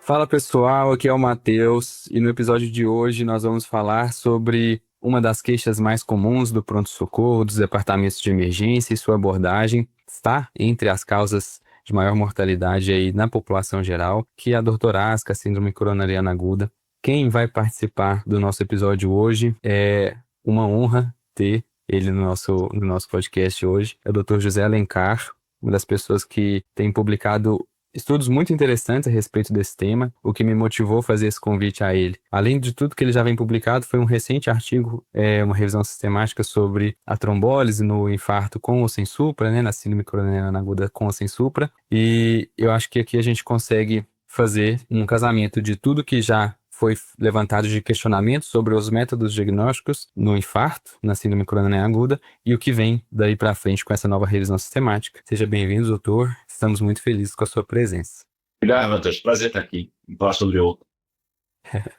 Fala pessoal, aqui é o Matheus e no episódio de hoje nós vamos falar sobre uma das queixas mais comuns do pronto-socorro, dos departamentos de emergência e sua abordagem está entre as causas de maior mortalidade aí na população geral, que é a dor torácica, a síndrome coronariana aguda. Quem vai participar do nosso episódio hoje é uma honra ter ele no nosso podcast hoje, é o Dr. José Alencar, uma das pessoas que tem publicado estudos muito interessantes a respeito desse tema, o que me motivou a fazer esse convite a ele. Além de tudo que ele já vem publicado, foi um recente artigo, uma revisão sistemática sobre a trombólise no infarto com ou sem supra, né, na síndrome coronariana aguda com ou sem supra, e eu acho que aqui a gente consegue fazer um casamento de tudo que já foi levantado de questionamentos sobre os métodos diagnósticos no infarto, na síndrome coronariana aguda, e o que vem daí para frente com essa nova revisão sistemática. Seja bem-vindo, doutor. Estamos muito felizes com a sua presença. Obrigado, Matheus. Prazer estar aqui. Falar sobre o...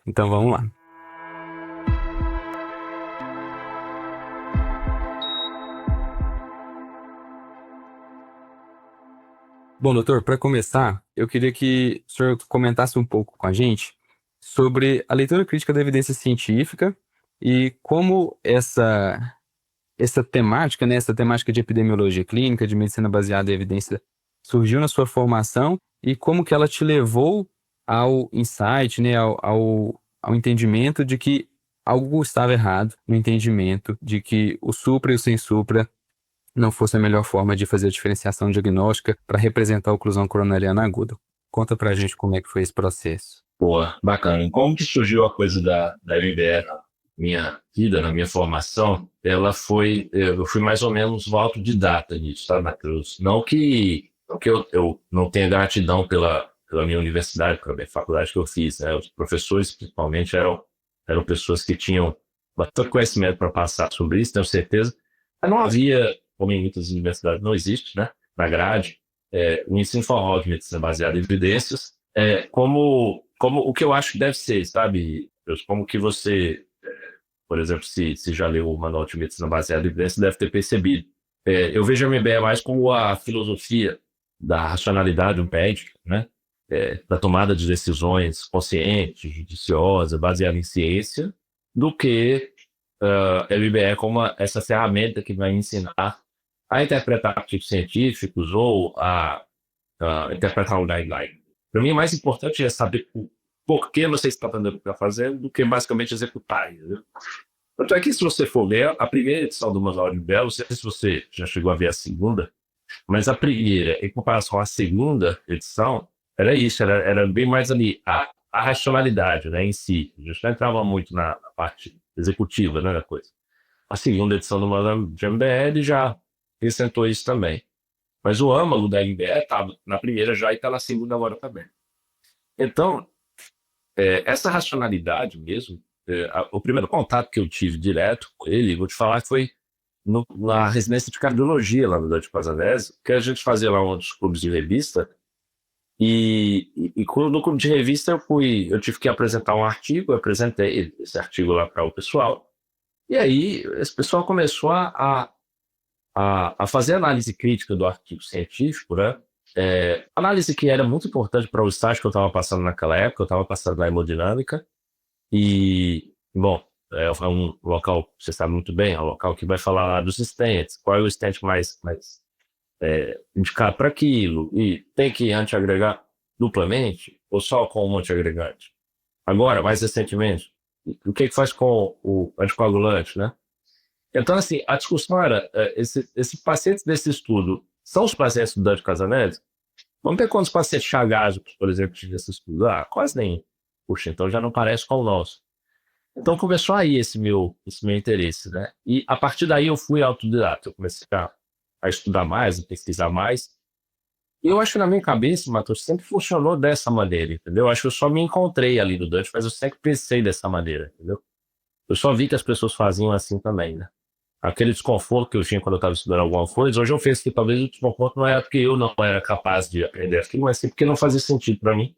Então vamos lá. Bom, doutor, para começar, eu queria que o senhor comentasse um pouco com a gente sobre a leitura crítica da evidência científica e como essa temática, né, essa temática de epidemiologia clínica, de medicina baseada em evidência, surgiu na sua formação e como que ela te levou ao insight, né, ao entendimento de que algo estava errado, no entendimento de que o supra e o sem supra não fosse a melhor forma de fazer a diferenciação diagnóstica para representar a oclusão coronariana aguda. Conta pra gente como é que foi esse processo. Boa, bacana. Como que surgiu a coisa da MBE na minha vida, na minha formação? Eu fui mais ou menos um autodidata nisso, tá, Matheus? Não que eu não tenha gratidão pela minha universidade, pela minha faculdade que eu fiz, né? Os professores, principalmente, eram pessoas que tinham bastante conhecimento para passar sobre isso, tenho certeza. Mas não havia, como em muitas universidades não existe, né, na grade, o ensino formal de medicina baseada em evidências, como o que eu acho que deve ser, sabe? Como que você, por exemplo, se já leu o Manual de Medicina Baseada em Evidências, deve ter percebido. Eu vejo a MBE mais como a filosofia da racionalidade médica, né? Da tomada de decisões consciente, judiciosa, baseada em ciência, do que a MBE como essa ferramenta que vai ensinar a interpretar artigos científicos ou a interpretar um guideline. Para mim, o mais importante é saber o porquê você está fazendo do que basicamente executar. Entendeu? Tanto é que, se você for ler, a primeira edição do Manual de Bell, não sei se você já chegou a ver a segunda, mas a primeira, em comparação à segunda edição, era isso, era bem mais ali a racionalidade, né, em si. A gente não entrava muito na parte executiva, né, da coisa. A segunda edição do Manual de MBL já acrescentou isso também. Mas o âmago da MBE estava na primeira já e está na segunda agora também. Então, essa racionalidade mesmo, o primeiro contato que eu tive direto com ele, vou te falar que foi na residência de cardiologia lá no Dante Pazanese, que a gente fazia lá um dos clubes de revista, e no clube de revista eu tive que apresentar um artigo, eu apresentei esse artigo lá para o pessoal, e aí esse pessoal começou a fazer análise crítica do artigo científico, né? Análise que era muito importante para o estágio que eu estava passando naquela época, eu estava passando na hemodinâmica, e, bom, é um local, você sabe muito bem, é um local que vai falar dos stents, qual é o stent mais indicado para aquilo, e tem que antiagregar duplamente, ou só com um antiagregante. Agora, mais recentemente, o que faz com o anticoagulante, né? Então, assim, a discussão era, esses pacientes desse estudo são os pacientes do Dante Casanelli? Vamos ver quantos pacientes chagágicos, por exemplo, tinha esse estudo. Quase nenhum. Puxa, então já não parece com o nosso. Então começou aí esse meu interesse, né? E a partir daí eu fui autodidata. Eu comecei a estudar mais, a pesquisar mais. E eu acho que na minha cabeça, Matheus, sempre funcionou dessa maneira, entendeu? Eu acho que eu só me encontrei ali no Dante, mas eu sempre pensei dessa maneira, entendeu? Eu só vi que as pessoas faziam assim também, né? Aquele desconforto que eu tinha quando eu estava estudando alguma coisa, hoje eu penso que talvez o desconforto não era porque eu não era capaz de aprender aquilo, mas sim porque não fazia sentido para mim.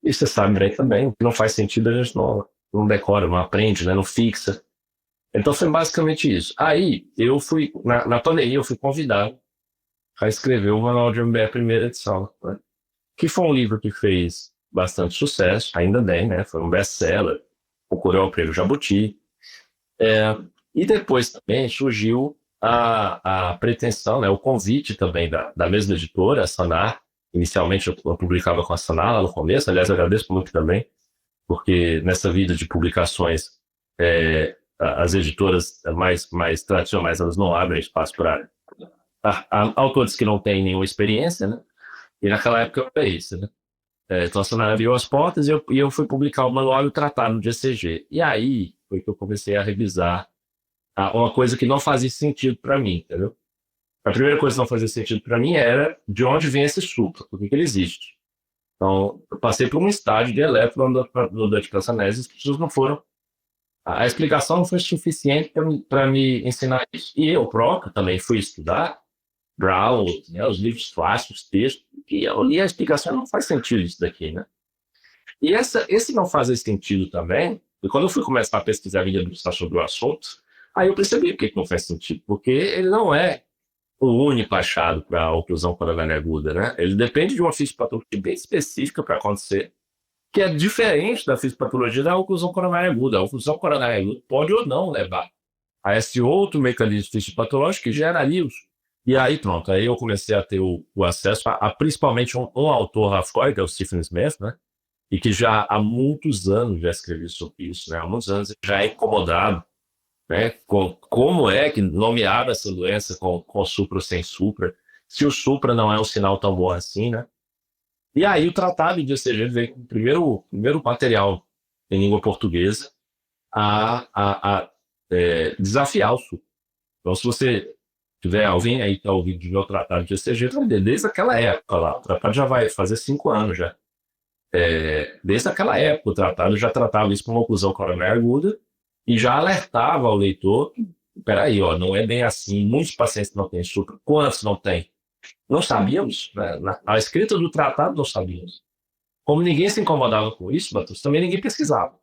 E você sabe bem também, o que não faz sentido a gente não decora, não aprende, né, não fixa. Então foi basicamente isso. Aí eu fui, na pandemia, eu fui convidado a escrever o Manual de MBE primeira edição, né? Que foi um livro que fez bastante sucesso, ainda bem, né? Foi um best-seller, concorreu ao prêmio Jabuti. E depois também surgiu a pretensão, né, o convite também da mesma editora, a Sanar. Inicialmente eu publicava com a Sanar lá no começo, aliás, eu agradeço muito também, porque nessa vida de publicações, as editoras mais tradicionais, elas não abrem espaço para autores que não têm nenhuma experiência, né? E naquela época era isso, né? Então a Sanar abriu as portas e eu fui publicar o manual e o tratado no GCG. E aí foi que eu comecei a revisar uma coisa que não fazia sentido para mim, entendeu? A primeira coisa que não fazia sentido para mim era de onde vem esse supra, por que ele existe. Então, eu passei por um estágio de elétron no Dante Cassanese, as pessoas não foram. A explicação não foi suficiente para me ensinar isso. E eu próprio também fui estudar Brown, né, os livros clássicos, textos, e eu li a explicação, não faz sentido isso daqui, né? E esse não fazer sentido também, e quando eu fui começar a pesquisar e debruçar sobre o assunto, aí eu percebi por que não faz sentido, porque ele não é o único achado para a oclusão coronária aguda, né? Ele depende de uma fisiopatologia bem específica para acontecer, que é diferente da fisiopatologia da oclusão coronária aguda. A oclusão coronária aguda pode ou não levar a esse outro mecanismo fisiopatológico que gera rios. E aí pronto, aí eu comecei a ter o acesso a principalmente um autor lá fora, que é o Stephen Smith, né? E que já há muitos anos já escreveu sobre isso, né? Há muitos anos ele já é incomodado, né? Com como é que nomearam essa doença com supra ou sem supra, se o supra não é um sinal tão bom assim, né? E aí o tratado de ECG veio com o primeiro material em língua portuguesa a desafiar o supra. Então, se você tiver alguém aí que está ouvindo de ver o tratado de ECG, desde aquela época lá, o tratado já vai fazer 5 anos já. Desde aquela época, o tratado já tratava isso como oclusão coronária aguda e já alertava ao leitor: peraí, ó, não é bem assim, muitos pacientes não têm supra, quantos não têm? Não sabíamos, né? Na escrita do tratado não sabíamos. Como ninguém se incomodava com isso, Matheus, também ninguém pesquisava.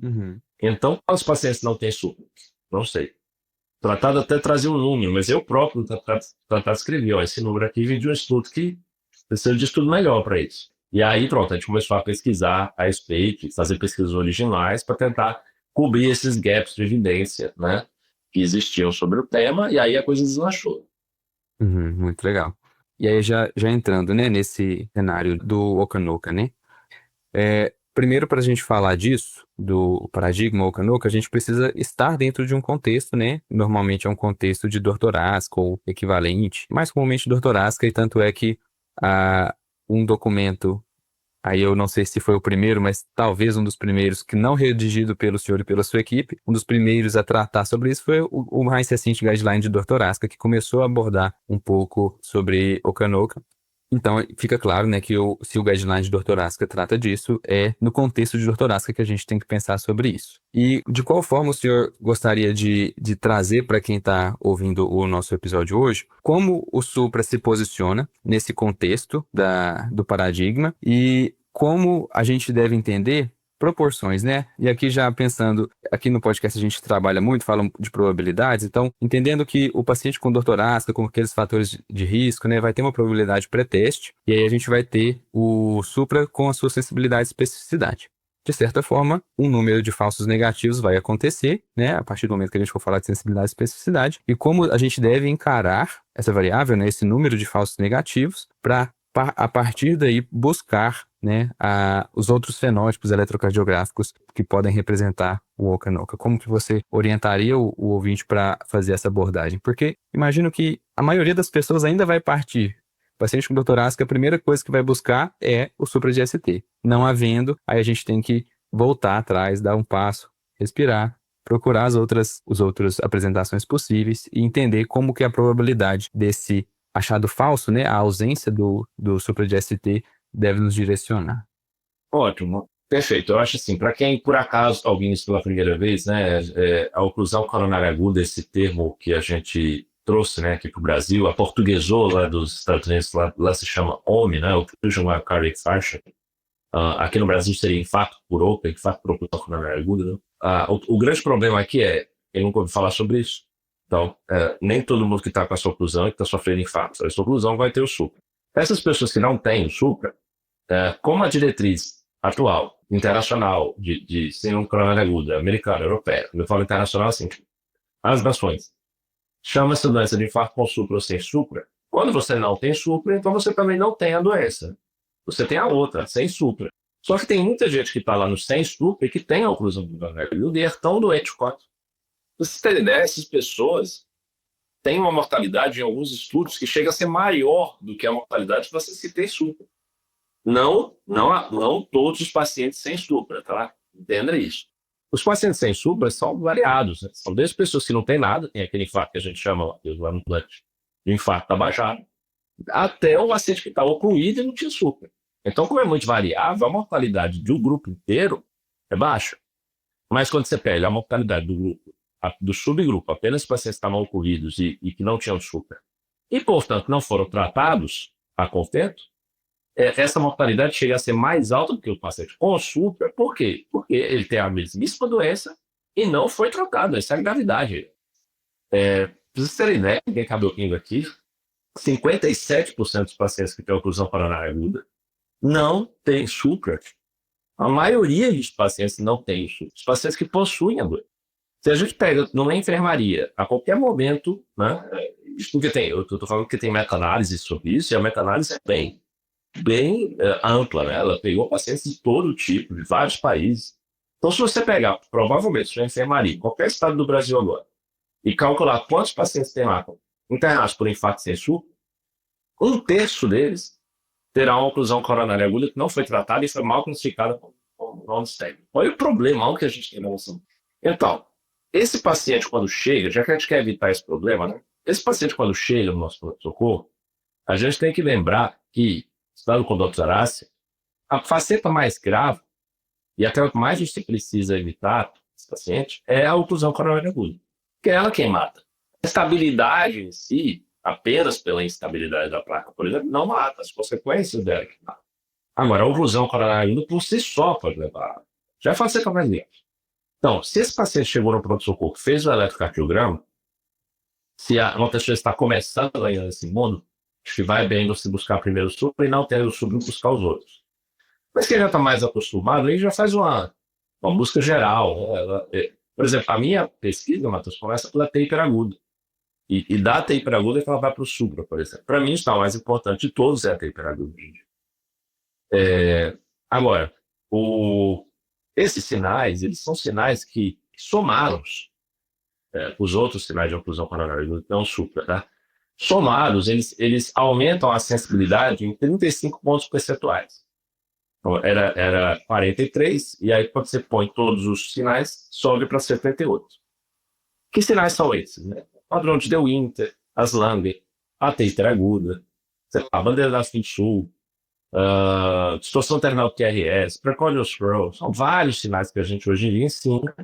Uhum. Então, quantos pacientes não têm supra? Não sei. O tratado até trazia um número, mas eu próprio, no tratado escrevi, ó, esse número aqui vem de um estudo que precisa de estudo melhor para isso. E aí, pronto, a gente começou a pesquisar a respeito, fazer pesquisas originais para tentar cobrir esses gaps de evidência, né, que existiam sobre o tema, e aí a coisa deslanchou. Uhum, muito legal. E aí, já entrando, né, nesse cenário do Okanoka, né? Primeiro, para a gente falar disso, do paradigma Okanoka, a gente precisa estar dentro de um contexto, né? Normalmente é um contexto de dor torácica ou equivalente, mais comumente dor torácica, e tanto é que um documento, aí eu não sei se foi o primeiro, mas talvez um dos primeiros, que não redigido pelo senhor e pela sua equipe, um dos primeiros a tratar sobre isso foi o mais recente guideline de dor torácica, que começou a abordar um pouco sobre Okanoka. Então, fica claro, né, que se o guideline de dor torácica trata disso, é no contexto de dor torácica que a gente tem que pensar sobre isso. E de qual forma o senhor gostaria de trazer para quem está ouvindo o nosso episódio hoje, como o Supra se posiciona nesse contexto do paradigma e como a gente deve entender proporções, né? E aqui já pensando, aqui no podcast a gente trabalha muito, fala de probabilidades, então entendendo que o paciente com dor torácica, com aqueles fatores de risco, né, vai ter uma probabilidade pré-teste, e aí a gente vai ter o supra com a sua sensibilidade e especificidade. De certa forma, um número de falsos negativos vai acontecer, né, a partir do momento que a gente for falar de sensibilidade e especificidade, e como a gente deve encarar essa variável, né, esse número de falsos negativos, para a partir daí buscar, né, os outros fenótipos eletrocardiográficos que podem representar o Okanoka. Como que você orientaria o ouvinte para fazer essa abordagem? Porque imagino que a maioria das pessoas ainda vai partir. O paciente com dor torácica, a primeira coisa que vai buscar é o supra de ST. Não havendo, aí a gente tem que voltar atrás, dar um passo, respirar, procurar as outras apresentações possíveis e entender como que é a probabilidade desse achado falso, né, a ausência do supra de ST deve nos direcionar. Ótimo, perfeito. Eu acho assim, para quem por acaso está ouvindo isso pela primeira vez, né, a oclusão coronária aguda, esse termo que a gente trouxe, né, aqui para o Brasil, a portuguesou lá dos Estados Unidos, lá se chama OMI, né, Occlusion Myocardial Infarction. Aqui no Brasil seria infarto por OPA, infarto por oclusão coronária aguda. Né? O grande problema aqui é, eu nunca ouvi falar sobre isso. Então, nem todo mundo que está com essa oclusão e que está sofrendo infarto, essa oclusão vai ter o supra. Essas pessoas que não têm o supra, como a diretriz atual, internacional, de síndrome coronária aguda, americana, europeia, quando eu falo internacional, assim, as nações, chama-se doença de infarto com supra ou sem supra. Quando você não tem supra, então você também não tem a doença. Você tem a outra, sem supra. Só que tem muita gente que está lá no sem supra e que tem a oclusão pulmonar aguda e é tão doente quanto. Pra vocês terem ideia, essas pessoas têm uma mortalidade em alguns estudos que chega a ser maior do que a mortalidade que você se tem supra. Não todos os pacientes sem supra, tá? Entenda isso. Os pacientes sem supra são variados, né? São desde pessoas que não têm nada, tem aquele infarto que a gente chama lá no plant, de infarto tabajara, até o paciente que está ocluído e não tinha supra. Então, como é muito variável, a mortalidade do grupo inteiro é baixa. Mas quando você pega a mortalidade do grupo, do subgrupo, apenas pacientes que estavam ocluídos e que não tinham supra, e, portanto, não foram tratados a contento, essa mortalidade chega a ser mais alta do que o paciente com supra. Por quê? Porque ele tem a mesmíssima doença e não foi tratado. Essa é a gravidade. Pra vocês terem ideia, ninguém acabou indo aqui, 57% dos pacientes que têm oclusão coronária aguda não tem supra. A maioria dos pacientes não tem supra. Os pacientes que possuem a doença. Se a gente pega numa enfermaria, a qualquer momento, né? Isso porque eu estou falando que tem meta-análise sobre isso, e a meta-análise é bem ampla, né? Ela pegou pacientes de todo tipo, de vários países. Então, se você pegar, provavelmente, sua enfermaria, qualquer estado do Brasil agora, e calcular quantos pacientes tem lá internados por infarto sem supra, 1/3 deles terá uma oclusão coronária aguda que não foi tratada e foi mal classificada como non-stable. Olha o problema que a gente tem na noção. Então, esse paciente, quando chega, já que a gente quer evitar esse problema, né? Esse paciente, quando chega no nosso pronto-socorro, a gente tem que lembrar que, estudado com o Dr. Arácia, a faceta mais grave, e até o que mais você precisa evitar nesse paciente, é a oclusão coronária aguda, que é ela quem mata. A estabilidade em si, apenas pela instabilidade da placa, por exemplo, não mata, as consequências dela que mata. Agora, a oclusão coronária aguda por si só pode levar. Já faz ser mais grave. Então, se esse paciente chegou no pronto-socorro, fez o eletrocardiograma, se uma pessoa está começando ainda nesse mundo, acho que vai bem você buscar primeiro o supra e não ter o supra buscar os outros. Mas quem já está mais acostumado, aí já faz uma busca geral. Né? Por exemplo, a minha pesquisa, Matheus, começa pela TI hiperaguda. E da TI hiperaguda que ela vai para o supra, por exemplo. Para mim, está o mais importante de todos é a TI hiperaguda. Agora, esses sinais, eles são sinais que somados, os outros sinais de oclusão coronária aguda, não supra, tá? Somados, eles aumentam a sensibilidade em 35 pontos percentuais. Então, era 43, e aí quando você põe todos os sinais, sobe para 78. Que sinais são esses? Né? Padrão de De Winter, as Langer, a TI hiperaguda, a bandeira da África do Sul, distorção terminal do QRS, precordial throw, são vários sinais que a gente hoje em dia ensina,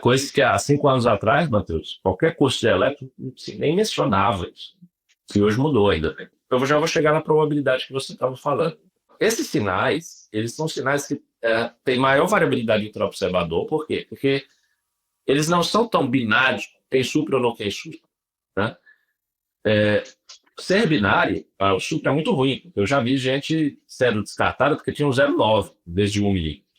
coisas que há 5 anos atrás, Matheus, qualquer curso de eletro nem mencionava isso, que hoje mudou ainda. Eu já vou chegar na probabilidade que você estava falando. Esses sinais, eles são sinais que têm maior variabilidade entre o observador. Por quê? Porque eles não são tão binários, tem supra ou não tem supra. Né? Ser binário, o supra é muito ruim. Eu já vi gente sendo descartada porque tinha um 0,9 em vez de 1 milímetro.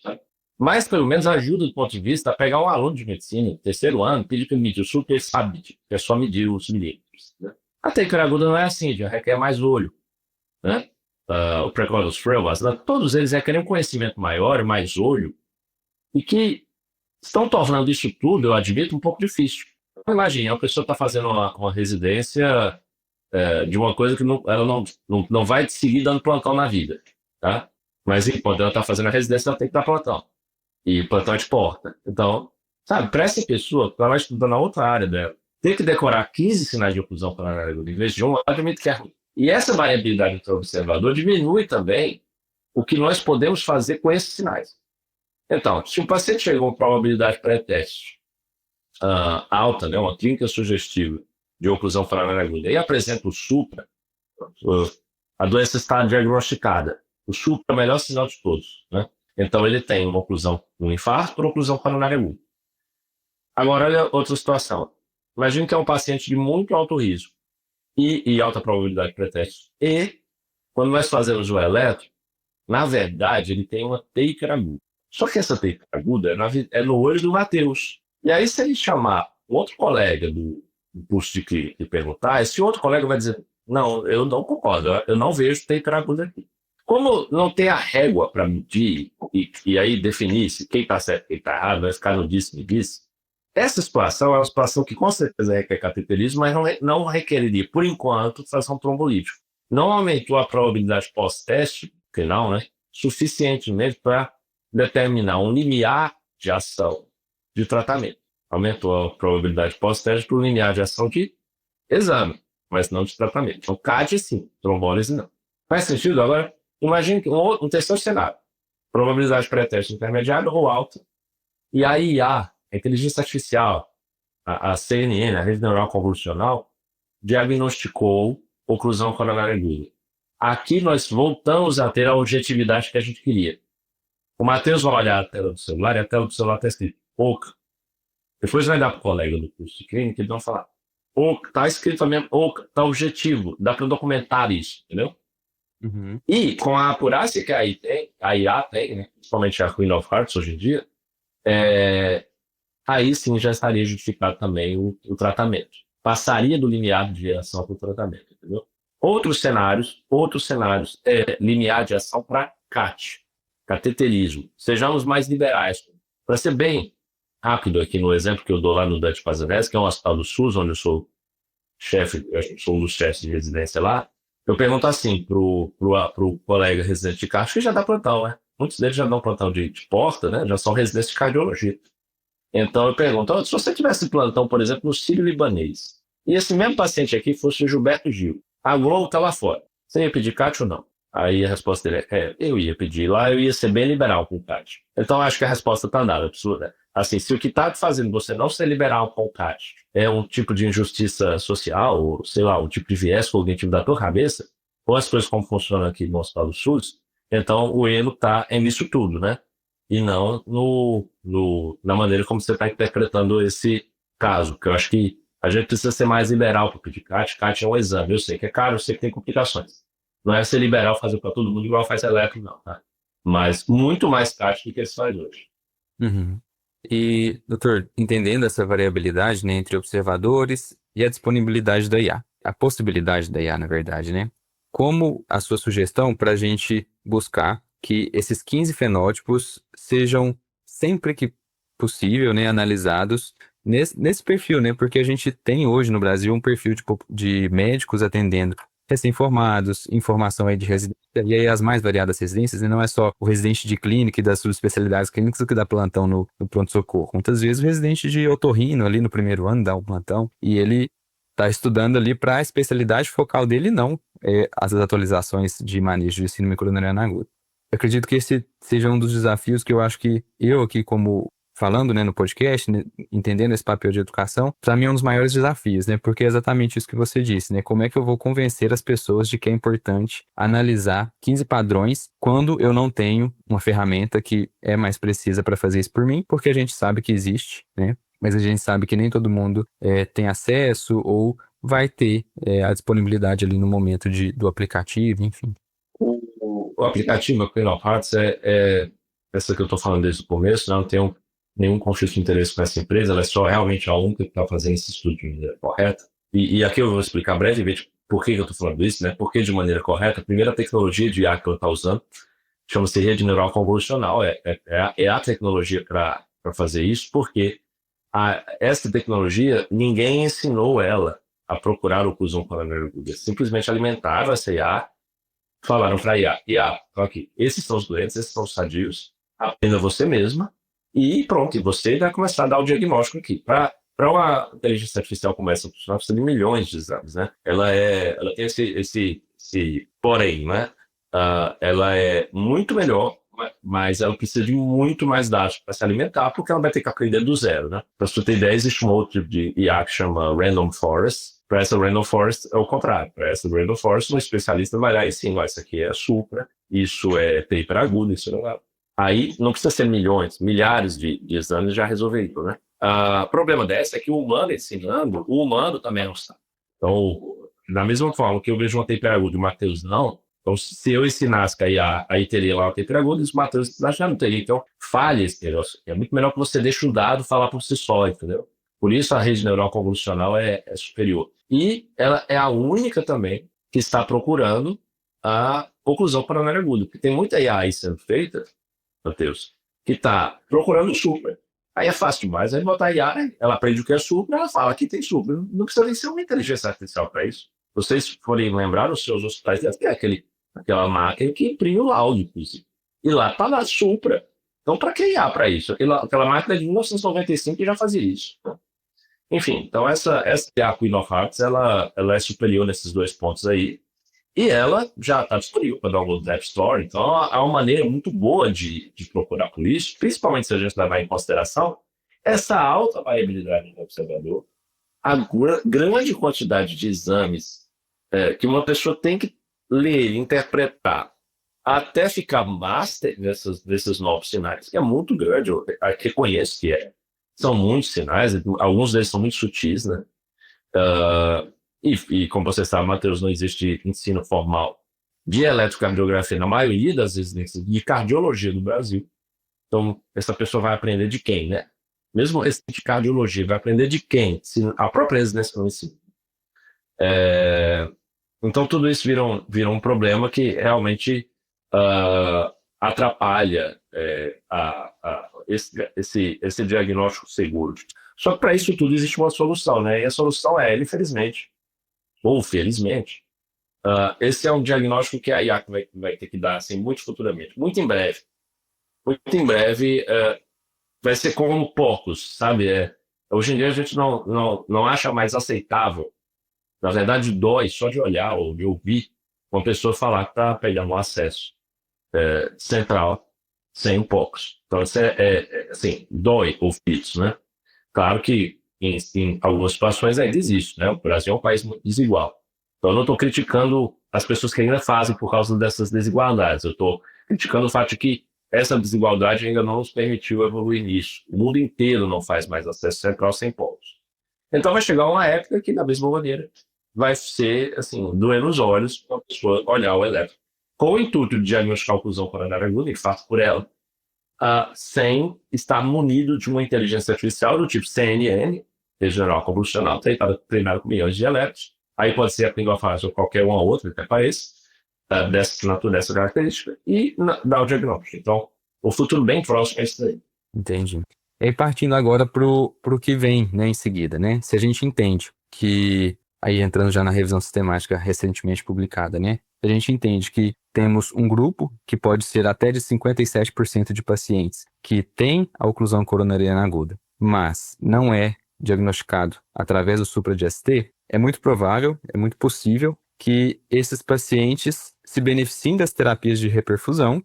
Mas, pelo menos, ajuda do ponto de vista a pegar um aluno de medicina, terceiro ano, pedir para ele medir o supra, ele sabe medir, é só medir os milímetros. Né? A TI hiperaguda não é assim, já requer mais olho. Né? O precordial throw, todos eles requerem um conhecimento maior, mais olho, e que estão tornando isso tudo, eu admito, um pouco difícil. Então, imagine, a pessoa está fazendo uma residência de uma coisa que ela não vai seguir dando plantão na vida, tá? Mas enquanto ela está fazendo a residência, ela tem que dar plantão. E plantão é de porta. Então, sabe, para essa pessoa, ela vai estudando na outra área dela, ter que decorar 15 sinais de oclusão coronária aguda em vez de um, eu admito que é ruim. E essa variabilidade do observador diminui também o que nós podemos fazer com esses sinais. Então, se o paciente chega com probabilidade pré-teste alta, né, uma clínica sugestiva de oclusão coronária aguda, e apresenta o supra, a doença está diagnosticada. O supra é o melhor sinal de todos. Né? Então, ele tem uma oclusão, um infarto por oclusão coronária aguda. Agora, olha outra situação. Imagine que é um paciente de muito alto risco e alta probabilidade de pré-teste. E, quando nós fazemos o eletro, Na verdade, ele tem uma têmpera aguda. Só que essa têmpera aguda é no olho do Matheus. E aí, se ele chamar outro colega do curso de clínica e perguntar, esse outro colega vai dizer: não, eu não concordo, eu não vejo têmpera aguda aqui. Como não tem a régua para medir e aí definir se quem está certo e quem está errado, vai ficar no disse-me-disse, essa situação é uma situação que com certeza requer cateterismo, mas não requeriria, por enquanto, fração trombolítica. Não aumentou a probabilidade pós-teste, final, né, suficientemente para determinar um limiar de ação de tratamento. Aumentou a probabilidade pós-teste para o limiar de ação de exame, mas não de tratamento. Então, CAD sim, trombólise não. Faz sentido? Agora, imagine um terceiro cenário. Probabilidade pré-teste intermediária ou alta. E a IA, a inteligência artificial, a CNN, a rede neural convolucional, diagnosticou oclusão coronária aguda. Aqui nós voltamos a ter a objetividade que a gente queria. O Matheus vai olhar a tela do celular e a tela do celular está escrito OCA. Depois vai dar para o colega do curso de clínica e eles vão falar: OCA, está escrito mesmo, OCA, está objetivo, dá para documentar isso, entendeu? Uhum. E com a acurácia que a IA tem, né, principalmente a Queen of Hearts hoje em dia, aí sim já estaria justificado também o tratamento. Passaria do limiar de ação para o tratamento, entendeu? Outros cenários, limiar de ação para CAT, cateterismo. Sejamos mais liberais. Para ser bem rápido aqui no exemplo que eu dou lá no Dante Pazanese, que é um hospital do SUS, onde eu sou chefe, eu sou um dos chefes de residência lá, eu pergunto assim pro colega residente de CAT, que já dá plantão, né? Muitos deles já dão plantão de porta, né? Já são residentes de cardiologia. Então eu pergunto: se você tivesse plantão, por exemplo, no Sírio-Libanês, e esse mesmo paciente aqui fosse o Gilberto Gil, a Globo está lá fora, você ia pedir CAT ou não? Aí a resposta dele eu ia pedir lá, eu ia ser bem liberal com o CAT. Então acho que a resposta está dada, absurda. Assim, se o que está fazendo você não ser liberal com o CAT é um tipo de injustiça social, ou sei lá, um tipo de viés cognitivo da tua cabeça, ou as coisas como funcionam aqui no Hospital do SUS, então o erro está nisso tudo, né? E não na maneira como você está interpretando esse caso, que eu acho que a gente precisa ser mais liberal para pedir CAT. CAT é um exame, eu sei que é caro, eu sei que tem complicações. Não é ser liberal fazer para todo mundo igual faz eletro, não, tá? Mas muito mais CAT do que se faz hoje. Uhum. E, doutor, entendendo essa variabilidade, né, entre observadores e a disponibilidade da IA, a possibilidade da IA, na verdade, né? Como a sua sugestão para a gente buscar que esses 15 fenótipos sejam, sempre que possível, né, analisados nesse perfil, né? Porque a gente tem hoje no Brasil um perfil de médicos atendendo recém-formados, informação aí de residência, e aí as mais variadas residências, e não é só o residente de clínica e das subespecialidades clínicas que dá plantão no pronto-socorro. Muitas vezes o residente de otorrino ali no primeiro ano dá um plantão, e ele está estudando ali para a especialidade focal dele, não as atualizações de manejo de síndrome coronariana aguda. Eu acredito que esse seja um dos desafios que eu acho que eu aqui como falando, né, no podcast, né, entendendo esse papel de educação, para mim é um dos maiores desafios, né, porque é exatamente isso que você disse, né, como é que eu vou convencer as pessoas de que é importante analisar 15 padrões quando eu não tenho uma ferramenta que é mais precisa para fazer isso por mim, porque a gente sabe que existe, né, mas a gente sabe que nem todo mundo tem acesso ou vai ter a disponibilidade ali no momento do aplicativo, enfim. O aplicativo, a Queen of Hearts, essa que eu estou falando desde o começo, não tem nenhum conflito de interesse com essa empresa, ela é só realmente a única que está fazendo esse estudo de maneira correta. E aqui eu vou explicar brevemente por que eu estou falando isso, né? Porque de maneira correta, a primeira tecnologia de IA que ela está usando chama-se rede neural convolucional, é a tecnologia para fazer isso, porque essa tecnologia, ninguém ensinou ela a procurar oclusão coronária aguda, simplesmente alimentaram essa IA, falaram para a IA, ok, esses são os doentes, esses são os sadios, aprenda você mesma, e pronto, e você vai começar a dar o diagnóstico aqui. Para uma inteligência artificial como essa funcionar, precisa de milhões de exames, né? Ela tem esse porém, né? Ela é muito melhor, mas ela precisa de muito mais dados para se alimentar, porque ela vai ter que aprender do zero, né? Para você ter ideia, existe um outro tipo de IA que chama Random Forest. Para essa Random Forest é o contrário. Para essa Random Forest, um especialista vai lá e sim, isso aqui é supra, isso é têmpera aguda, isso não é. Aí não precisa ser milhões, milhares de exames já resolveriam, né? O problema dessa é que o humano ensinando, o humano também não sabe. Então, da mesma forma que eu vejo uma têmpera aguda e o Matheus não, Então, se eu ensinasse a IA, aí teria lá uma TP aguda, e os Matheus já não teria. Então, falha esse negócio. É muito melhor que você deixe o dado falar por si só, entendeu? Por isso a rede neural convolucional é superior. E ela é a única também que está procurando a oclusão coronária aguda. Porque tem muita IA aí sendo feita, Matheus, que está procurando o supra. Aí é fácil demais. Aí botar IA, ela aprende o que é supra, ela fala que tem supra. Não precisa nem ser uma inteligência artificial para isso. Vocês forem lembrar, os seus hospitais deve ter aquela máquina que imprime o laudo, inclusive. E lá está na supra. Então, para que IA para isso? Aquela máquina de 1995 que já fazia isso. Enfim, então essa IA Queen of Hearts, ela é superior nesses dois pontos aí. E ela já está disponível para download da App Store. Então, há uma maneira muito boa de procurar por isso, principalmente se a gente levar em consideração essa alta variabilidade do observador, a grande quantidade de exames que uma pessoa tem que ler, interpretar, até ficar master desses novos sinais, que é muito grande. Eu reconheço que são muitos sinais, alguns deles são muito sutis, né? E como você sabe, Matheus, não existe ensino formal de eletrocardiografia na maioria das residências de cardiologia do Brasil. Então, essa pessoa vai aprender de quem, né? Mesmo esse de cardiologia, vai aprender de quem? Se a própria residência não ensina. Então, tudo isso vira um problema que realmente atrapalha esse diagnóstico seguro. Só que para isso tudo existe uma solução, né? E a solução é, infelizmente, ou felizmente, esse é um diagnóstico que a IA vai ter que dar assim, muito futuramente, muito em breve. Muito em breve vai ser como poucos, sabe? Hoje em dia a gente não acha mais aceitável. Na verdade, dói só de olhar ou de ouvir uma pessoa falar que está pegando um acesso central sem poucos. Então, isso assim, dói ouvir isso, né? Claro que em algumas situações ainda existe, né? O Brasil é um país muito desigual. Então, eu não estou criticando as pessoas que ainda fazem por causa dessas desigualdades. Eu estou criticando o fato de que essa desigualdade ainda não nos permitiu evoluir nisso. O mundo inteiro não faz mais acesso central sem pontos. Então, vai chegar uma época que, da mesma maneira, vai ser, assim, doer nos olhos para a pessoa olhar o eletro. Com o intuito de diagnosticar a oclusão coronária aguda, e faço por ela, sem estar munido de uma inteligência artificial do tipo CNN, rede neural convolucional, treinada com milhões de elétrons. Aí pode ser a Queen of Hearts ou qualquer uma outra que apareça, dessa assinatura, dessa característica, e dar o diagnóstico. Então, o futuro bem próximo é isso aí. Entendi. E aí, partindo agora pro que vem, né, em seguida, né? Se a gente entende que, aí entrando já na revisão sistemática recentemente publicada, né? A gente entende que temos um grupo que pode ser até de 57% de pacientes que tem a oclusão coronariana aguda, mas não é diagnosticado através do supra de ST, é muito provável, é muito possível que esses pacientes se beneficiem das terapias de reperfusão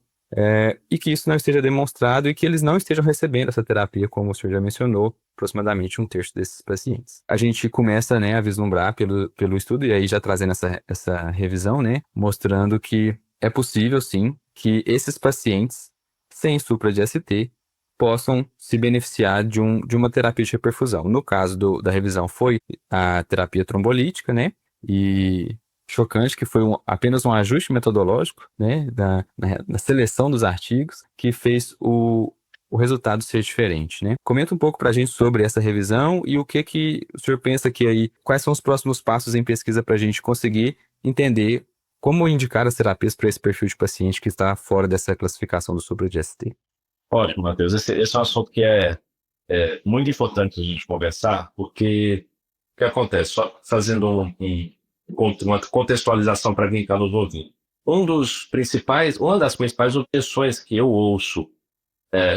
e que isso não esteja demonstrado e que eles não estejam recebendo essa terapia, como o senhor já mencionou, aproximadamente 1/3 desses pacientes. A gente começa, né, a vislumbrar pelo estudo, e aí já trazendo essa revisão, né, mostrando que é possível, sim, que esses pacientes sem supra de ST possam se beneficiar de uma terapia de reperfusão. No caso da revisão foi a terapia trombolítica, né, e chocante que foi apenas um ajuste metodológico, né, na seleção dos artigos que fez o resultado ser diferente, né? Comenta um pouco para a gente sobre essa revisão e o que o senhor pensa que aí, quais são os próximos passos em pesquisa para a gente conseguir entender como indicar as terapias para esse perfil de paciente que está fora dessa classificação do supra de ST. Ótimo, Matheus. Esse é um assunto que é muito importante a gente conversar, porque o que acontece? Só fazendo uma contextualização para quem está nos ouvindo. Uma das principais objeções que eu ouço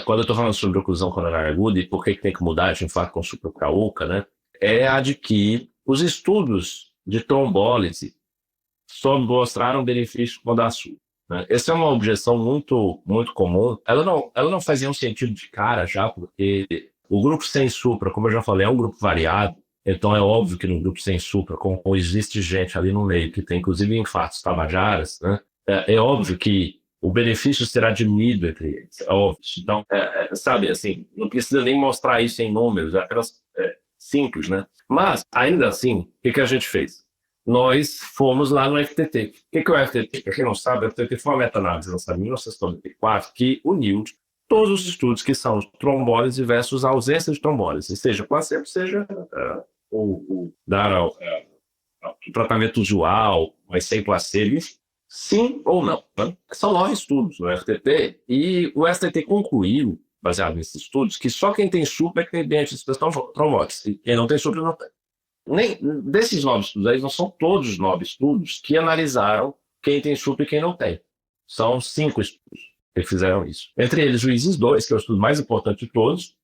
quando eu estou falando sobre oclusão coronária aguda e por que tem que mudar de infarto com supra para UCA, né, é a de que os estudos de trombólise só mostraram benefício com a supra. Né? Essa é uma objeção muito, muito comum. Ela não fazia um sentido de cara já, porque o grupo sem supra, como eu já falei, é um grupo variado. Então é óbvio que no grupo sem supra, como existe gente ali no meio que tem inclusive infartos tabajaras, né, é óbvio que o benefício será diminuído entre eles, é óbvio. Então, sabe, assim, não precisa nem mostrar isso em números, é apenas simples, né? Mas, ainda assim, o que a gente fez? nós fomos lá no FTT. O que é o FTT? Para quem não sabe, o FTT foi uma meta-análise lançada em 1994 que uniu todos os estudos que são trombólise versus ausência de trombólise, seja placebo, seja o dar o tratamento usual, mas sem placebo, sim ou não. Né? São 9 estudos no FTT e o FTT concluiu, baseado nesses estudos, que só quem tem supra é que tem ambiente de expressão trombólise. Quem não tem supra não tem. Nem, desses 9 estudos aí, não são todos os 9 estudos que analisaram quem tem supra e quem não tem. São 5 estudos que fizeram isso. Entre eles, o ISIS-2, que é o estudo mais importante de todos,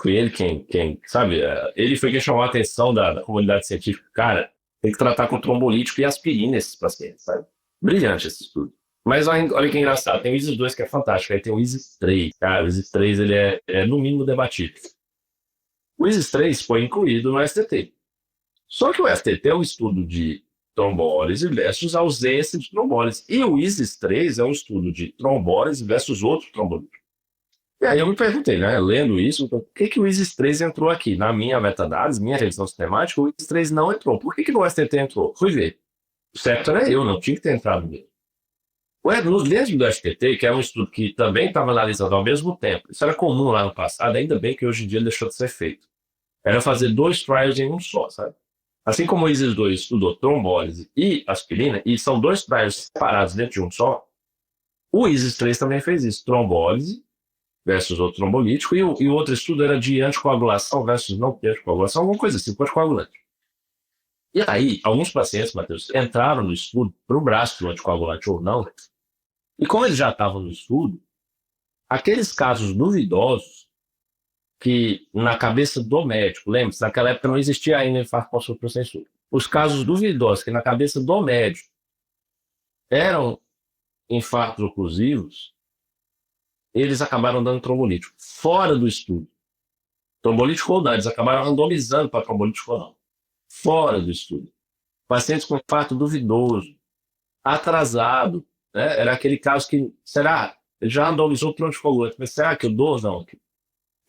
foi ele quem sabe, ele foi quem chamou a atenção da comunidade científica. Cara, tem que tratar com trombolítico e aspirina esses pacientes, sabe? Brilhante esse estudo. Mas olha que engraçado, tem o ISIS-2 que é fantástico, aí tem o ISIS-3. Cara, o ISIS-3 ele é no mínimo debatido. O ISIS-3 foi incluído no STT. Só que o FTT é um estudo de trombólise versus ausência de trombólise. E o ISIS-3 é um estudo de trombólise versus outro trombolítico. E aí eu me perguntei, né, lendo isso, por que o ISIS-3 entrou aqui? Na minha meta-análise, minha revisão sistemática, o ISIS-3 não entrou. Por que o STT entrou? Fui ver. O certo era eu, não tinha que ter entrado nele. Dentro do FTT, que é um estudo que também estava analisando ao mesmo tempo, isso era comum lá no passado, ainda bem que hoje em dia deixou de ser feito. Era fazer 2 trials em um só, sabe? Assim como o ISIS-2 estudou trombólise e aspirina, e são 2 trials separados dentro de um só, o ISIS-3 também fez isso, trombólise versus outro trombolítico, e o outro estudo era de anticoagulação versus não anticoagulação, alguma coisa assim, anticoagulante. E aí, alguns pacientes, Matheus, entraram no estudo para o braço do anticoagulante ou não, e como eles já estavam no estudo, aqueles casos duvidosos que na cabeça do médico, lembre-se, naquela época não existia ainda infarto pós-sopro sem supra. Os casos duvidosos que na cabeça do médico eram infartos oclusivos, eles acabaram dando trombolítico, fora do estudo. Trombolítico ou não, eles acabaram randomizando para trombolítico ou não, fora do estudo. Pacientes com infarto duvidoso, atrasado, né? Era aquele caso que, será? Ele já randomizou para o anticoagulante, mas será que eu dou ou não? Porque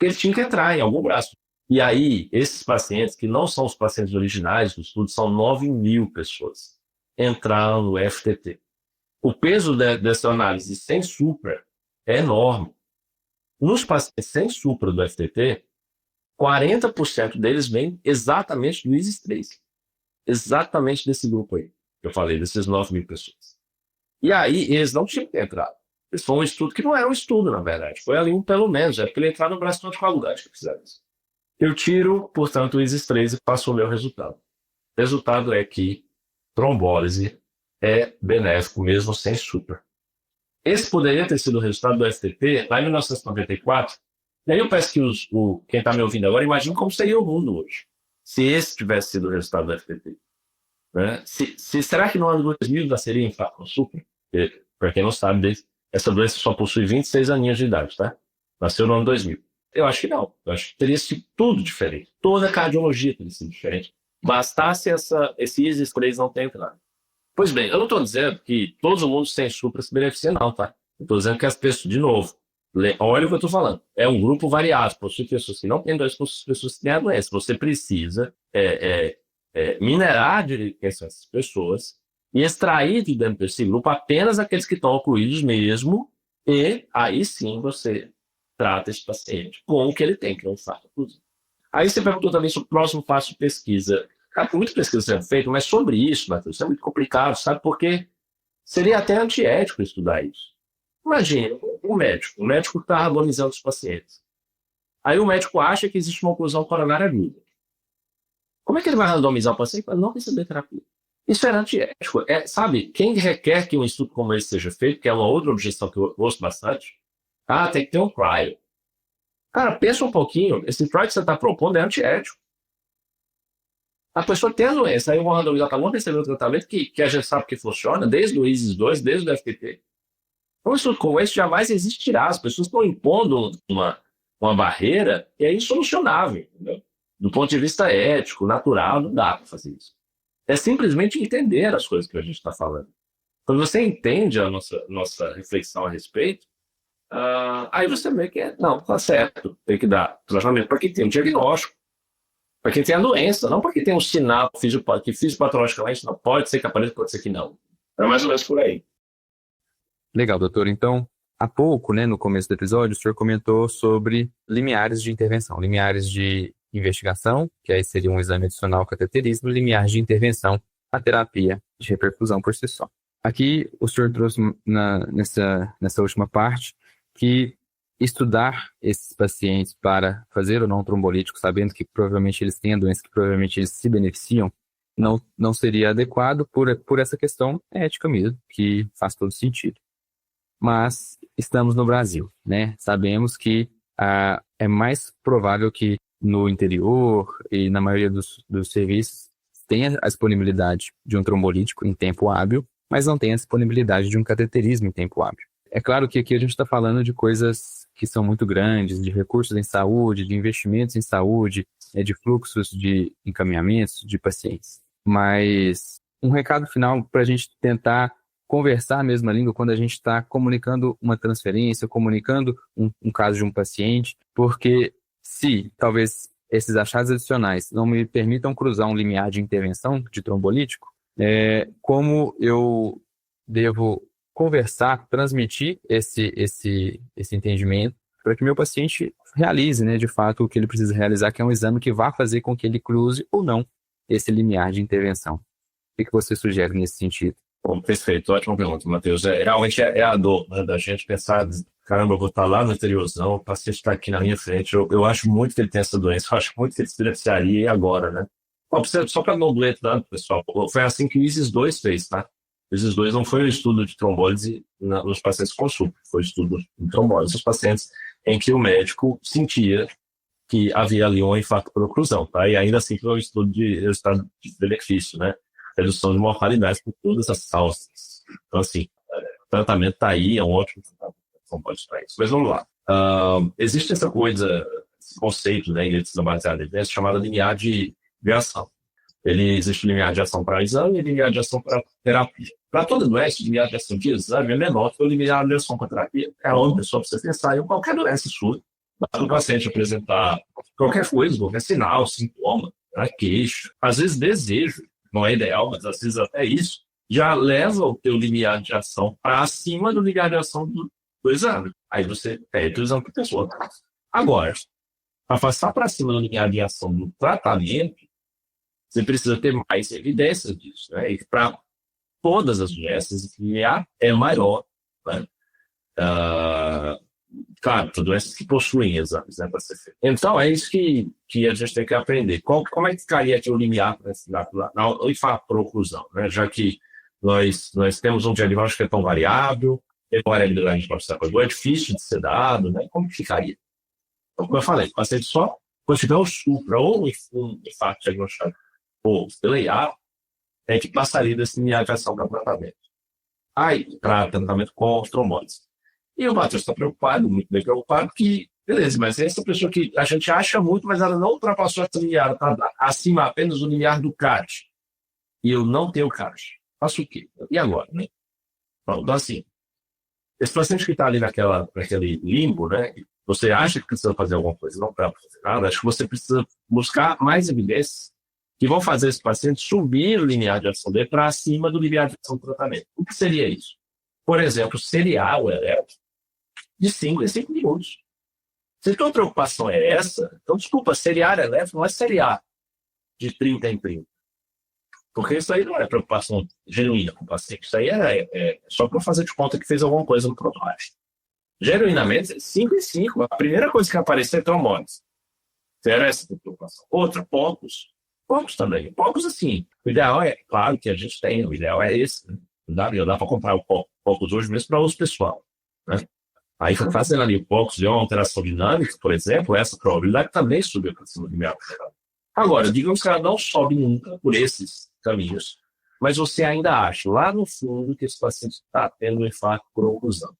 ele tinha que entrar em algum braço. E aí, esses pacientes, que não são os pacientes originais do estudo, são 9.000 pessoas, entraram no FTT. O peso dessa análise sem supra é enorme. Nos pacientes sem supra do FTT, 40% deles vêm exatamente do ISIS-3. Exatamente desse grupo aí, que eu falei, desses 9.000 pessoas. E aí, eles não tinham que ter entrado. Isso foi um estudo que não era um estudo, na verdade. Foi ali pelo menos, é porque ele entrar no braço do anticoagulante que fizeram isso. Eu tiro, portanto, o ISIS-3 e passo o meu resultado. O resultado é que trombólise é benéfico mesmo sem supra. Esse poderia ter sido o resultado do FTP lá em 1994. E aí eu peço que quem está me ouvindo agora imagine como seria o mundo hoje, se esse tivesse sido o resultado do FTP. Né? Será que no ano 2000 já seria infarto com supra? Para quem não sabe, essa doença só possui 26 aninhos de idade, tá? Nasceu no ano 2000. Eu acho que não. Eu acho que teria sido tudo diferente. Toda a cardiologia teria sido diferente. Bastasse esse ISIS-3 não ter entrado. Pois bem, eu não estou dizendo que todo mundo sem supra se beneficia, não, tá? Eu estou dizendo que as pessoas, de novo, olha o que eu estou falando. É um grupo variado. Possui pessoas que não têm doença, possui pessoas que têm a doença. Você precisa minerar de quem são essas pessoas e extrair de dentro desse grupo apenas aqueles que estão ocluídos mesmo, e aí sim você trata esse paciente com o que ele tem, que não faça. Aí você perguntou também sobre o próximo passo de pesquisa. Cara, tem muita pesquisa sendo feita, mas sobre isso, Matheus, isso é muito complicado, sabe? Porque seria até antiético estudar isso. Imagina, o médico está randomizando os pacientes. Aí o médico acha que existe uma oclusão coronária aguda. Como é que ele vai randomizar o paciente para não receber terapia? Isso é antiético. Sabe, quem requer que um estudo como esse seja feito, que é uma outra objeção que eu ouço bastante, tem que ter um trial. Cara, pensa um pouquinho, esse trial que você está propondo é antiético. A pessoa tem a doença, aí o randomizar está bom receber o tratamento que a gente sabe que funciona, desde o ISIS-2, desde o FTP. Um estudo como esse jamais existirá. As pessoas estão impondo uma barreira que é insolucionável, entendeu? Do ponto de vista ético, natural, não dá para fazer isso. É simplesmente entender as coisas que a gente está falando. Quando você entende a nossa reflexão a respeito, aí você vê que não, tá certo, tem que dar tratamento para quem tem um diagnóstico. Para quem tem a doença, não porque tem um sinal que fisiopatologicamente não pode ser que apareça, pode ser que não. É mais ou menos por aí. Legal, doutor. Então, há pouco, né, no começo do episódio, o senhor comentou sobre limiares de intervenção, limiares de investigação, que aí seria um exame adicional cateterismo, limiares de intervenção, a terapia de reperfusão por si só. Aqui, o senhor trouxe nessa última parte que estudar esses pacientes para fazer ou não trombolítico, sabendo que provavelmente eles têm a doença, que provavelmente eles se beneficiam, não seria adequado por essa questão ética mesmo, que faz todo sentido. Mas estamos no Brasil, né? Sabemos que é mais provável que no interior e na maioria dos serviços tenha a disponibilidade de um trombolítico em tempo hábil, mas não tem a disponibilidade de um cateterismo em tempo hábil. É claro que aqui a gente está falando de coisas que são muito grandes, de recursos em saúde, de investimentos em saúde, de fluxos de encaminhamentos de pacientes. Mas um recado final para a gente tentar conversar a mesma língua quando a gente está comunicando uma transferência, comunicando um caso de um paciente, porque se talvez esses achados adicionais não me permitam cruzar um limiar de intervenção de trombolítico, como eu devo conversar, transmitir esse entendimento para que meu paciente realize, né, de fato, o que ele precisa realizar, que é um exame que vá fazer com que ele cruze ou não esse limiar de intervenção. O que você sugere nesse sentido? Bom, perfeito, ótima pergunta, Matheus. Realmente é a dor, né, da gente pensar, caramba, eu vou estar lá no interiorzão, o paciente está aqui na minha frente, eu acho muito que ele tem essa doença, eu acho muito que ele se beneficiaria, e agora, né? Bom, só para não doer tanto, pessoal, foi assim que o ISIS-2 fez, tá? O ISIS-2 não foi um estudo de trombólise nos pacientes com SUP, foi um estudo de trombólise nos pacientes em que o médico sentia que havia ali um infarto por oclusão, tá? E ainda assim foi um estudo de resultado de benefício, né? Redução de mortalidade por todas as causas. Então, assim, o tratamento está aí, é um ótimo tratamento, não pode estar isso. Mas vamos lá. Existe essa coisa, esse conceito, né, em medicina baseada em evidência, chamado limiar de ação. Existe limiar de ação para exame e limiar de ação para terapia. Para toda doença, o limiar de ação de exame é menor que o limiar de ação para terapia. É onde a pessoa precisa pensar em qualquer doença sua. Para o paciente apresentar qualquer coisa, qualquer sinal, sintoma, queixo, às vezes desejo, não é ideal, mas às vezes até isso, já leva o teu limiar de ação para acima do limiar de ação do exame. Aí você pede o exame para a pessoa. Agora, para passar para cima do limiar de ação do tratamento, você precisa ter mais evidências disso, né? E para todas as doenças, esse limiar é maior, né? Claro, para doenças que possuem exames, né, para ser feito. Então, é isso que a gente tem que aprender. Como é que ficaria aqui o limiar no infarto por oclusão, né? Já que nós temos um diagnóstico que é tão variável, tem variabilidade de é difícil de ser dado, né? Como que ficaria? Então, como eu falei, o paciente só, quando tiver o supra ou um infarto diagnosticado ou pela IA, é que passaria desse limiar de ação para tratamento. Aí, para tratamento com trombose. E o Matheus está preocupado, muito bem preocupado, que, beleza, mas essa pessoa que a gente acha muito, mas ela não ultrapassou esse limiar, está acima apenas do limiar do CAD. E eu não tenho CAD. Faço o quê? E agora, né? Então, assim, esse paciente que está ali naquele limbo, né? Você acha que precisa fazer alguma coisa, não para fazer nada, acho que você precisa buscar mais evidências que vão fazer esse paciente subir o limiar de ação dele para acima do limiar de ação do tratamento. O que seria isso? Por exemplo, seriar o eletro de 5 em 5 minutos. Se a tua preocupação é essa, então, desculpa, seriar eletro não é seriar de 30 em 30. Porque isso aí não é preocupação genuína com o paciente. Isso aí é só para fazer de conta que fez alguma coisa no protocolo. Genuinamente, 5 em 5. A primeira coisa que aparecer é trombose. Era essa a preocupação. Outra, poucos. Poucos também. Poucos, assim. O ideal é, claro que a gente tem, o ideal é esse. Né? Não dá para comprar o poucos hoje mesmo para uso pessoal. Né? Aí, fazendo ali o poucos de uma alteração dinâmica, por exemplo, essa probabilidade também subiu para cima do limiar. Agora, digamos que ela não sobe nunca por esses caminhos, mas você ainda acha lá no fundo que esse paciente está tendo um infarto por oclusão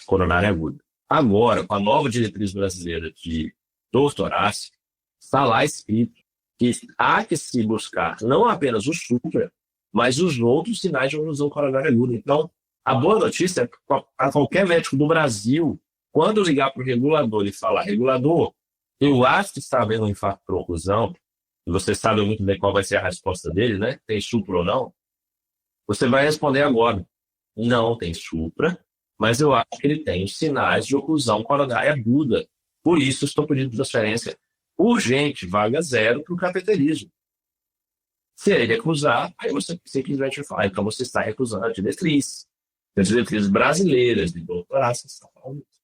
coronária aguda. Agora, com a nova diretriz brasileira de dor torácica, está lá escrito que há que se buscar não apenas o supra, mas os outros sinais de oclusão coronária aguda. Então, a boa notícia é para qualquer médico do Brasil, quando ligar para o regulador e falar, regulador, eu acho que está havendo um infarto por oclusão, e você sabe muito bem qual vai ser a resposta dele, né? Tem supra ou não? Você vai responder agora. Não tem supra, mas eu acho que ele tem sinais de oclusão coronária aguda. Por isso, estou pedindo transferência urgente, vaga zero, para o cateterismo. Se ele recusar, aí você simplesmente vai falar, então você está recusando a diretriz. As diretrizes brasileiras de doutorado, você está falando isso.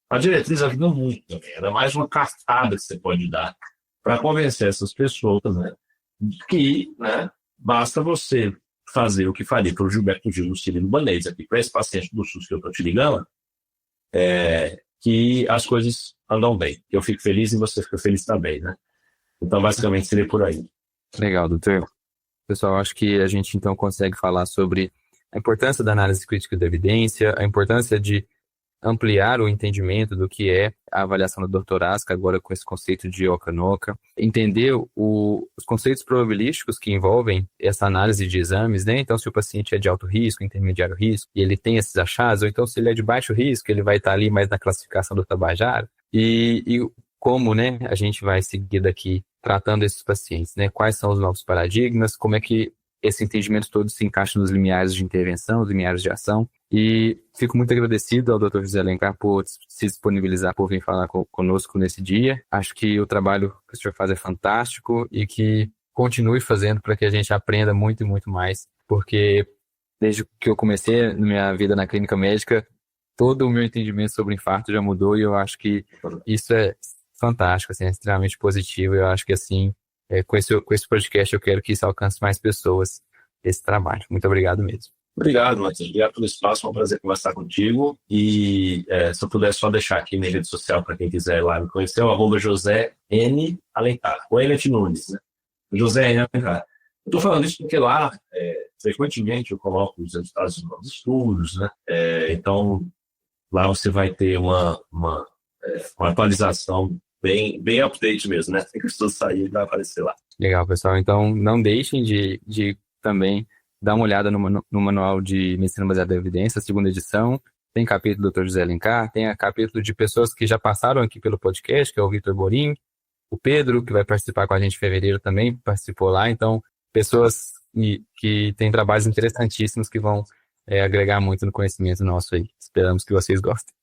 A diretriz ajuda muito também. Era mais uma cartada que você pode dar para convencer essas pessoas, né, que, né, basta você fazer o que faria para o Gilberto Gil no Cirino Banês, aqui para esse paciente do SUS que eu estou te ligando, que as coisas andam bem. Eu fico feliz e você fica feliz também, né? Então, basicamente, seria por aí. Legal, doutor. Pessoal, acho que a gente então consegue falar sobre a importância da análise crítica da evidência, a importância de ampliar o entendimento do que é a avaliação do Dr. Asca, agora com esse conceito de Okanoka, entender os conceitos probabilísticos que envolvem essa análise de exames, né? Então, se o paciente é de alto risco, intermediário risco, e ele tem esses achados, ou então se ele é de baixo risco, ele vai estar ali mais na classificação do Tabajara, e como, né, a gente vai seguir daqui tratando esses pacientes, né? Quais são os novos paradigmas, como é que esse entendimento todo se encaixa nos limiares de intervenção, nos limiares de ação. E fico muito agradecido ao Dr. José Alencar por se disponibilizar, por vir falar conosco nesse dia. Acho que o trabalho que o senhor faz é fantástico e que continue fazendo para que a gente aprenda muito e muito mais, porque desde que eu comecei minha vida na clínica médica, todo o meu entendimento sobre infarto já mudou e eu acho que isso é fantástico, assim, é extremamente positivo. Eu acho que assim, com esse podcast eu quero que isso alcance mais pessoas, esse trabalho. Muito obrigado mesmo. Obrigado, Matheus. Obrigado pelo espaço. Foi um prazer conversar contigo. E se eu puder só deixar aqui na rede social para quem quiser ir lá me conhecer, o @José N. Alencar. O Elliot Nunes, né? José N. Alencar. Eu estou falando isso porque lá, frequentemente, eu coloco os resultados dos novos estudos, né? Então, lá você vai ter uma atualização bem update mesmo, né? Tem que o estudo sair e vai aparecer lá. Legal, pessoal. Então, não deixem de também dar uma olhada no Manual de Medicina Baseada em Evidência, segunda edição. Tem capítulo do Dr. José Alencar, tem a capítulo de pessoas que já passaram aqui pelo podcast, que é o Vitor Borim, o Pedro, que vai participar com a gente em fevereiro também, participou lá. Então, pessoas que têm trabalhos interessantíssimos que vão agregar muito no conhecimento nosso aí. Esperamos que vocês gostem.